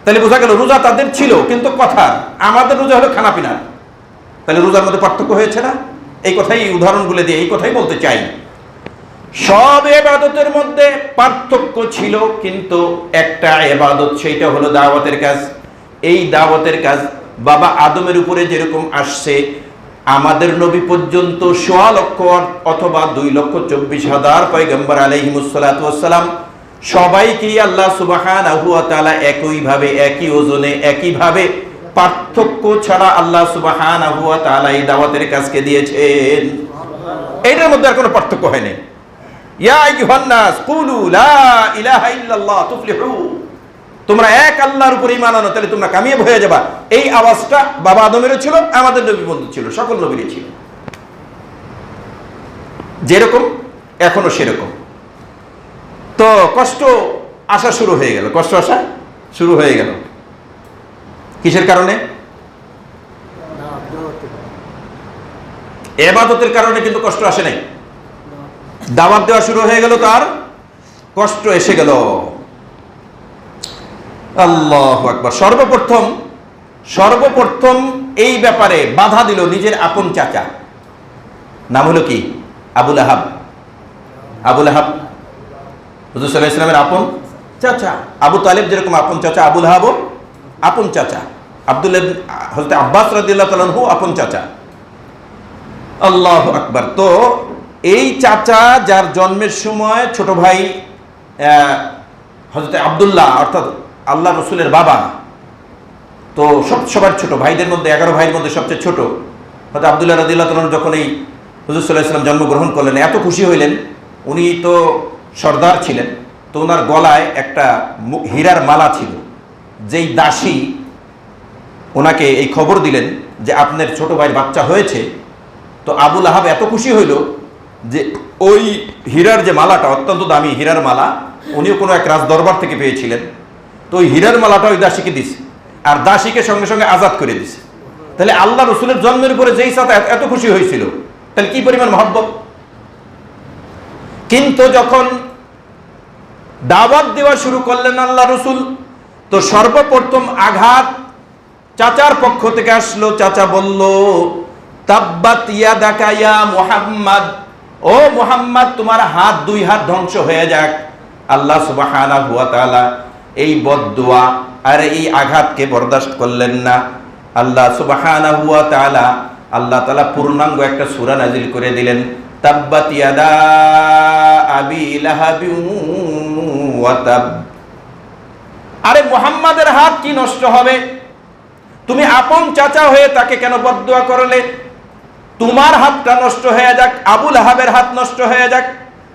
তাহলে বোঝা গেল রোজা তাদের ছিল কিন্তু কথা, আমাদের রোজা হলো খানাপিনা। তাহলে রোজার মধ্যে পার্থক্য হয়েছে না? এই কথাই উদাহরণগুলো দিয়ে এই কথাই বলতে চাই। সব ইবাদতের মধ্যে পার্থক্য ছিল, কিন্তু একটা ইবাদত, সেইটা হলো দাওয়াতের কাজ। এই দাওয়াতের কাজ বাবা আদমের উপরে যেরকম আসছে, আমাদের নবী পর্যন্ত ১৬ লক্ষ অথবা ২,২৪,০০০ পয়গম্বর আলাইহিমুস সালাতু ওয়াস সালাম সবাইকেই আল্লাহ সুবহানাহু ওয়া তাআলা একইভাবে, একই ওজনে, একইভাবে, পার্থক্য ছাড়া আল্লাহ সুবহানাহু ওয়া তাআলা এই দাওয়াতের কাজকে দিয়েছেন। এইটার মধ্যে আর কোনো পার্থক্য হয় নাই। ইয়া আইয়ুহান নাস কুলু লা ইলাহা ইল্লাল্লাহ তুফলিহু, তোমরা এক আল্লাহর উপর ঈমান আনো তাহলে তোমরা কামিয়াব হয়ে যাবা। এই আওয়াজটা বাবা আদমেরও ছিল, আমাদের নবী বন্ধু ছিল, সকল নবীরই ছিল, যেরকম এখনো সেরকম। তো কষ্ট আসা শুরু হয়ে গেল, কষ্ট আসা শুরু হয়ে গেল কিসের কারণে? ইবাদতের কারণে কিন্তু কষ্ট আসে নাই। দাওয়াত দেওয়া শুরু হয়ে গেল, তার কষ্ট এসে গেল। আল্লাহু আকবার। সর্বপ্রথম এই ব্যাপারে বাধা দিল নিজের আপন চাচা, নাম হলো কি? আবুল আহাব। আবুল আহাব হুজুর সাল্লাল্লাহু আলাইহি ওয়াসাল্লামের আপন চাচা। আবু তালিব যেরকম আপন চাচা, আবুল আহাবও আপন চাচা। আব্দুল্লাহ হযরত আব্বাস রাদিয়াল্লাহু তাআলা আনহু আপন চাচা। আল্লাহু আকবার। তো এই চাচা, যার জন্মের সময় ছোট ভাই হযরত আব্দুল্লাহ অর্থাৎ আল্লাহ রসুলের বাবা, তো সবার ছোট ভাইদের মধ্যে 11 ভাইয়ের মধ্যে সবচেয়ে ছোট হযরত আব্দুল্লাহ রাদিয়াল্লাহু তাআলা যখন এই হুজুর সাল্লাল্লাহু আলাইহি ওয়াসাল্লাম জন্মগ্রহণ করলেন, এত খুশি হইলেন। উনি তো সর্দার ছিলেন, তো ওনার গলায় একটা হীরার মালা ছিল। যেই দাসী ওনাকে এই খবর দিলেন যে আপনার ছোট ভাইয়ের বাচ্চা হয়েছে, তো আবুল আহাব এত খুশি হইল যে ওই হীরার যে মালাটা, অত্যন্ত দামি হীরার মালা, উনিও কোনো এক রাজ দরবার থেকে পেয়েছিলেন, তো ওই হীরার মালাটা ওই দাসীকে দিছে, আর দাসীকে সঙ্গে সঙ্গে আজাদ করে দিছে। তাহলে আল্লাহ রসুলের জন্মের উপরে যেই সাথে এত খুশি হয়েছিল, তাহলে কি পরিমাণ মহব্বত। কিন্তু যখন দাওয়াত দেওয়া শুরু করলেন আল্লাহ রসুল, তো সর্বপ্রথম আঘাত চাচার পক্ষ থেকে আসলো। চাচা বলল, তাব্বাত ইয়াদাকা ইয়া মুহাম্মদ, ও মুহাম্মদ তোমার হাত, 2 হাত ধ্বংস হয়ে যাক। আল্লাহ সুবহানাহু ওয়া তাআলা এই বদদুয়া আর এই আঘাতকে বরদাস্ত করলেন না। আল্লাহ সুবহানাহু ওয়া তাআলা পূর্ণাঙ্গ একটা সূরা নাজিল করে দিলেন, তাব্বাত ইয়াদা আবি লাহাবিন ওয়া তাব। আরে মুহাম্মাদের হাত কি নষ্ট হবে? তুমি আপন চাচা হয়ে তাকে কেন বদদুয়া করলে? তোমার হাতটা নষ্ট হয়ে যাক, আবুল আহাবের হাত নষ্ট হয়ে যাক।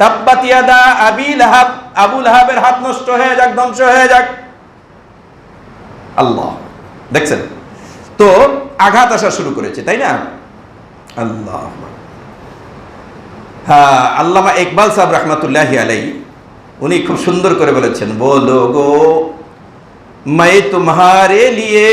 তাব্বাত ইয়াদা আবি লাহাব, আবুল আহাবের হাত নষ্ট হয়ে যাক, ধ্বংস হয়ে যাক। আল্লাহ দেখছেন তো আঘাত আসা শুরু করেছে, তাই না? আল্লাহ। হ্যাঁ, আল্লামা ইকবাল সাহেব রহমাতুল্লাহি আলাইহি উনি খুব সুন্দর করে বলেছেন, বলো গো मैं तुम्हारे लिए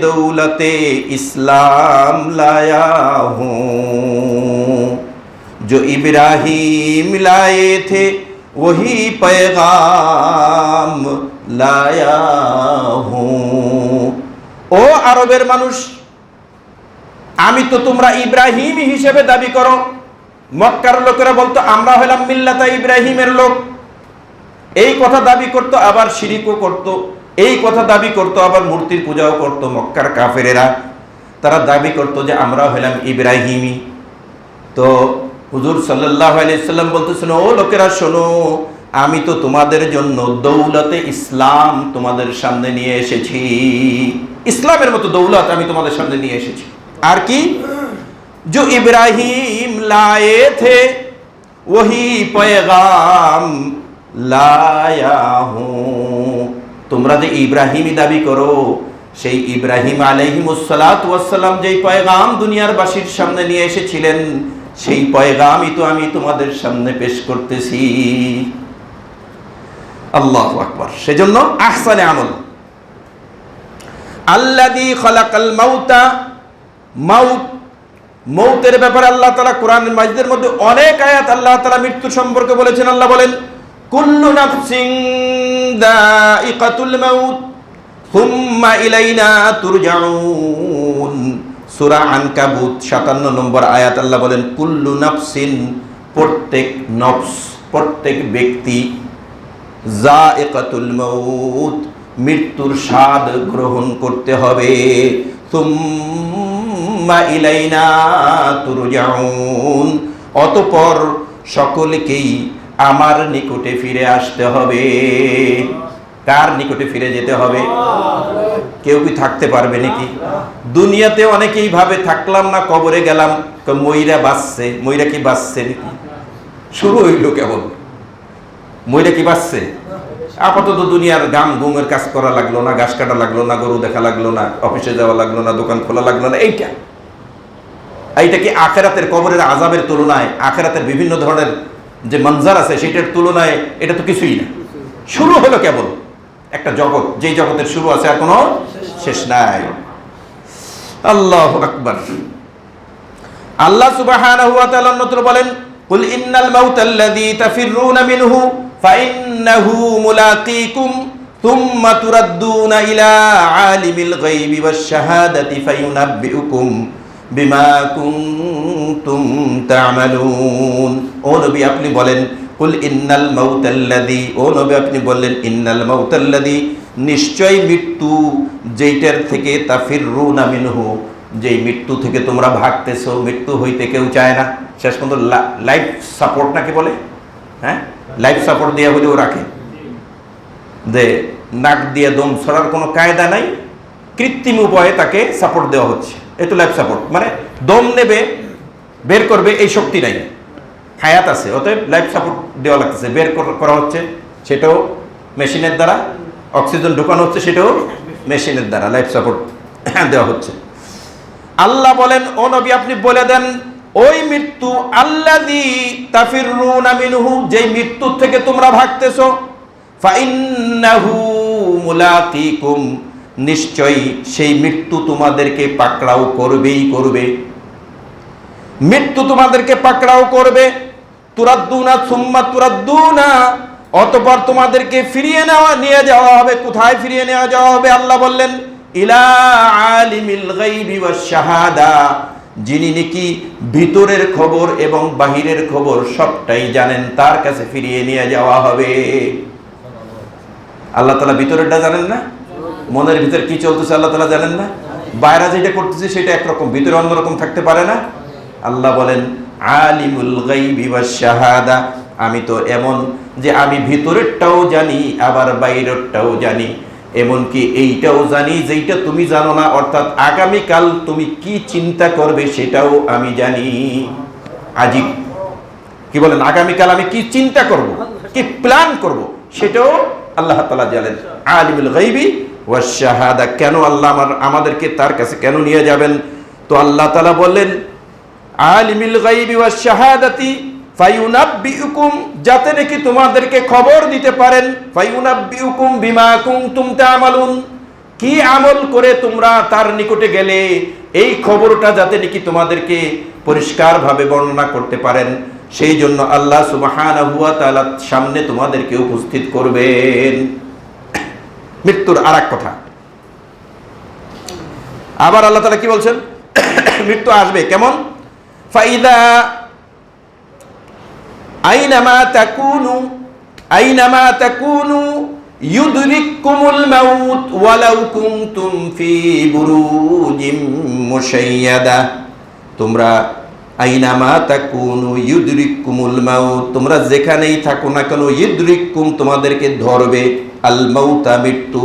दौलते इस्लाम लाया हूँ, जो इब्राहिम लाए थे वही पैगाम लाया हूँ। ও আরবের মানুষ, আমি তো তোমরা ইব্রাহিম হিসেবে দাবি করো। মক্কার লোকেরা বলতো আমরা হলাম মিল্লাতা ইব্রাহিমের লোক, এই কথা দাবি করতো, আবার শিরিকও করতো। এই কথা দাবি করতো, আবার মূর্তির পূজাও করতো। মক্কার কাফেরেরা তারা দাবি করতো যে আমরা হলাম ইব্রাহিমি। তো হুজুর সাল্লাল্লাহু আলাইহি সাল্লাম বলতেছেন, ও লোকেরা শোনো, আমি তো তোমাদের জন্য দৌলতে ইসলাম তোমাদের সামনে নিয়ে এসেছি। ইসলামের মতো দৌলত আমি তোমাদের সামনে নিয়ে এসেছি। আর কি? जो इब्राहिम लाए थे वही पैगाम लाया हूँ। তোমরা যে ইব্রাহিমী দাবি করো, সেই ইব্রাহিম আলাইহিমুস সালাতু ওয়াস সালাম যেই পয়গাম দুনিয়ার বাসীর সামনে নিয়ে এসেছিলেন, সেই পয়গামই তো আমি তোমাদের সামনে পেশ করতেছি। আল্লাহু আকবার। সেজন্য আহসানে আমল, আল্লাযী খালাকাল মাউতা, মৌতের ব্যাপারে আল্লাহ তাআলা কোরআন মাজিদের মধ্যে অনেক আয়াত আল্লাহ তাআলা মৃত্যু সম্পর্কে বলেছেন। আল্লাহ বলেন, কুল্লু নাফসিন যায়িকাতুল মাউত সুম্মা ইলাইনা তুরজাউন। সূরা আনকাবুত 57 নম্বর আয়াত আল্লাহ বলেন, কুল্লু নাফসিন, প্রত্যেক নফস, প্রত্যেক ব্যক্তি, যায়িকাতুল মাউত, মৃত্যুর স্বাদ গ্রহণ করতে হবে। সুম্মা ইলাইনা তুরজাউন, অতঃপর সকলকেই আমার নিকটে ফিরে আসতে হবে। কার নিকটে ফিরে যেতে হবে? কেউ কি থাকতে পারবে নাকি? দুনিয়াতে অনেকেই ভাবে থাকলাম না, কবরে গেলাম, মইরা বাঁচছে। মইরা কি বাঁচছে নাকি? শুরু হইল কেবল। মইরা কি বাঁচছে? আপাতত দুনিয়ার গাম গুমের কাজ করা লাগলো না, ঘাস কাটা লাগলো না, গরু দেখা লাগলো না, অফিসে যাওয়া লাগলো না, দোকান খোলা লাগলো না। এইটা কি আখেরাতের কবরের আযাবের তুলনায়, আখেরাতের বিভিন্ন ধরনের যে মঞ্জার আছে সেটার তুলনায় এটা তো কিছুই না। শুরু হলো কেবল একটা জগৎ, যেই জগতের শুরু আছে আর কোনো শেষ নাই। আল্লাহু আকবার। আল্লাহ সুবহানাহু ওয়া তাআলা অন্যত্র বলেন, কুল ইন্নাল মাউতাল্লাযী তাফিররুনা মিনহু ফাইন্নাহু মুলাকীকুম সুম্মা তুরাদ্দুনা ইলা আলিমিল গায়বি ওয়াশ শাহাদাতি ফায়ুনাব্বিউকুম বিমা কুনতুম তা'মালুন। ও নবী আপনি বলেন, কুল ইন্নাল মাউতাল্লাযী, ও নবী আপনি বললেন, ইন্নাল মাউতাল্লাযী, নিশ্চয় মৃত্যু যেইটার থেকে, তাফিররুনা মিনহু, যেই মৃত্যু থেকে তোমরা ভাগতেছো। মৃত্যু হইতে কেউ চায় না। শেষ পর্যন্ত লাইফ সাপোর্ট নাকি বলে, হ্যাঁ, লাইফ সাপোর্ট দিয়ে হলেও রাখে, যে নাক দিয়ে দম ছড়ার কোনো কায়দা নাই, কৃত্রিম উপায়ে তাকে সাপোর্ট দেওয়া হচ্ছে। এটা লাইফ সাপোর্ট, মানে দম নেবে, বের করবে, এই শক্তি নাই, হায়াত আছে, অতএব লাইফ সাপোর্ট দেওয়া লাগতেছে, বের করা হচ্ছে, সেটাও মেশিনের দ্বারা। অক্সিজেন ঢোকানো হচ্ছে, সেটাও মেশিনের দ্বারা লাইফ সাপোর্ট দেওয়া হচ্ছে। আল্লাহ বলেন, ও নবী আপনি বলে দেন, ওই মৃত্যু আল্লাযী তাফিররুনা মিনহু, যেই মৃত্যু থেকে তোমরা ভাগতেছো, ফাইন্নাহু মুলাকীকুম, নিশ্চয়ই সেই মৃত্যু তোমাদেরকে পাকড়াও করবেই করবে। মৃত্যু তোমাদেরকে পাকড়াও করবে। তুরাদ্দুনা সুম্মা তুরাদ্দুনা, অতঃপর তোমাদেরকে ফিরিয়ে নিয়ে যাওয়া হবে। কোথায় ফিরিয়ে নেওয়া যাওয়া হবে? আল্লাহ বললেন, ইলা আলিমিল গায়বি ওয়াশ শাহাদা, যিনি নাকি ভিতরের খবর এবং বাহিরের খবর সবটাই জানেন, তার কাছে ফিরিয়ে নিয়ে যাওয়া হবে। আল্লাহ তাআলা ভিতরেরটা জানেন না? মনের ভিতর কি চলতেছে আল্লাহ তাআলা জানেন না? বাইরে যেটা করতেছে সেটা একরকম, ভিতরে অন্যরকম থাকতে পারে না? আল্লাহ বলেন, আলিমুল গায়বি ওয়াশ শাহাদা, আমি তো এমন যে আমি ভিতরেরটাও জানি আবার বাইরেরটাও জানি, এমনকি এইটাও জানি যেইটা তুমি জানো না, অর্থাৎ আগামীকাল তুমি কি চিন্তা করবে সেটাও আমি জানি। আজিব, কি বলেন, আগামীকাল আমি কি চিন্তা করব, কি প্ল্যান করব, সেটাও আল্লাহ তাআলা জানেন। আলিমুল গায়বি ওয়াশ শাহাদা। কেন আল্লাহ আমাদেরকে তার কাছে কেন নিয়ে যাবেন? তো আল্লাহ তাআলা বললেন, আলিমুল গায়বি ওয়াশ শাহাদাতি ফায়ুনাব্বিউকুম, যাতে নাকি তোমাদেরকে খবর দিতে পারেন, ফায়ুনাব্বিউকুম বিমা কুনতুম তা'মালুন, কি আমল করে তোমরা তার নিকটে গেলে, এই খবরটা যাতে নাকি তোমাদেরকে পরিষ্কারভাবে বর্ণনা করতে পারেন, সেই জন্য আল্লাহ সুবহানাহু ওয়া তাআলা সামনে তোমাদেরকে উপস্থিত করবেন। মৃত্যুর আরেক কথা আবার আল্লাহ তাআলা কি বলছেন? মৃত্যু আসবে কেমন? ফাইদা আইনামা তাকুনু ইউদরিকুমুল মাউত ওয়ালাউ কুনতুম ফি বুরুজিম মুশাইয়াদা। তোমরা আইনামা তাকুনু ইউদরিকুমুল মাউত, তোমরা যেখানেই থাকো না কেন, ইউদরিকুম, তোমাদেরকে ধরবে, আল মাউতা, মৃত্যু,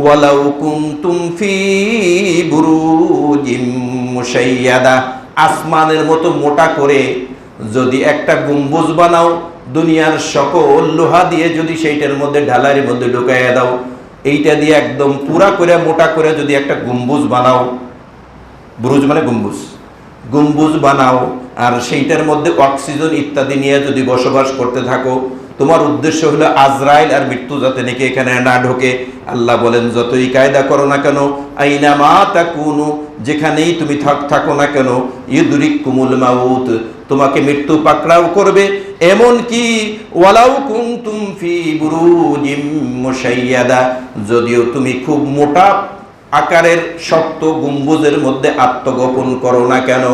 ওয়ালাউ কুনতুম ফি বুরুজিম মুশাইয়াদা, আসমানের মতো মোটা করে যদি একটা গম্বুজ বানাও, দুনিয়ার সকল লোহা দিয়ে যদি সেইটার মধ্যে ঢালাইয়ের মধ্যে ঢুকাইয়া দাও, এইটা দিয়ে একদম পুরা করে মোটা করে যদি একটা গম্বুজ বানাও, বুরুজ মানে গম্বুজ, গম্বুজ বানাও, আর সেইটার মধ্যে অক্সিজেন ইত্যাদি নিয়ে যদি বসবাস করতে থাকো, তোমার উদ্দেশ্য হলো আজরাইল আর মৃত্যু যাতে নাকি এখানে না ঢোকে। আল্লাহ বলেন যতই কায়দা করো না কেন, আইনামা তাকুনু, যেখানেই তুমি থাকো না কেন, ইউদরিকুমুল মাউত, তোমাকে মৃত্যু পাকড়াও করবে। এমন কি ওয়ালাউ কুনতুম ফি বুরুজিম মুশাইয়াদা, যদিও তুমি খুব মোটা আকারের শক্ত গম্বুজের মধ্যে আত্মগোপন করো না কেন।